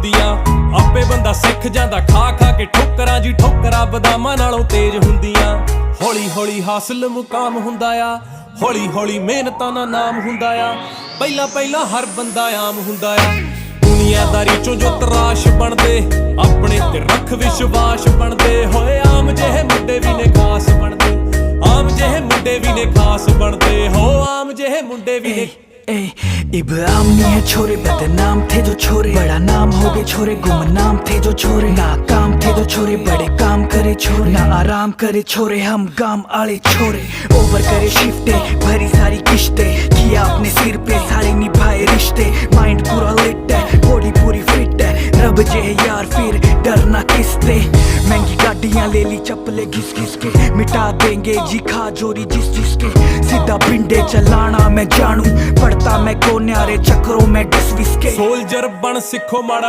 ਹੁੰਦੀਆਂ। ਆਪੇ ਬੰਦਾ ਸਿੱਖ ਜਾਂਦਾ ਖਾ ਖਾ ਕੇ ਠੋਕਰਾਂ ਜੀ, ਠੋਕਰਾਂ ਬਦਾਮਾਂ ਨਾਲੋਂ ਤੇਜ਼ ਹੁੰਦੀਆਂ। ਹੌਲੀ ਹੌਲੀ ਹਾਸਲ ਮੁਕਾਮ ਹੁੰਦਾ ਆ, ਹੌਲੀ ਹੌਲੀ ਮਿਹਨਤਾਂ ਦਾ ਨਾਮ ਹੁੰਦਾ ਆ। ਪਹਿਲਾਂ ਪਹਿਲਾਂ ਹਰ ਬੰਦਾ ਆਮ ਹੁੰਦਾ ਆ। ਦੁਨੀਆਦਾਰੀ ਚੋਂ ਜੋ ਤਰਾਸ਼ ਬਣਦੇ, ਆਪਣੇ ਤੇ ਰੱਖ ਵਿਸ਼ਵਾਸ ਬਣਦੇ ਹੋਏ। ਆਮ ਜਿਹੇ ਮੁੰਡੇ ਵੀ ਨੇ ਖਾਸ ਬਣਦੇ, ਆਮ ਜਿਹੇ ਮੁੰਡੇ भी ने खास बनते हो, आम जेहे मुंडे भी ने। इब्राहिम नहीं है छोरे, बदनाम थे जो छोरे, बड़ा नाम हो गए छोरे, गुमनाम थे जो छोरे, नाकाम थे जो छोरे, बड़े काम करे छोरे, ना आराम करे छोरे, हम गाम आले छोरे। ओवर करे शिफ्टे, भरी सारी किश्ते, किया अपने सिर पे सारे निभाए रिश्ते। माइंड पूरा लिट है, बॉडी पूरी फिट है, रब जे यार फिर डरना किसते। महंगी गाड़ियां ले ली, चप्पले घिस घिस के, मिटा देंगे जी खा जोरी जिस जिसके। सीधा पिंडे चलाना मैं जानू, पड़ता मैं को न्यारे चक्रों में डिस विस के। सोल्जर बन सिखो माड़ा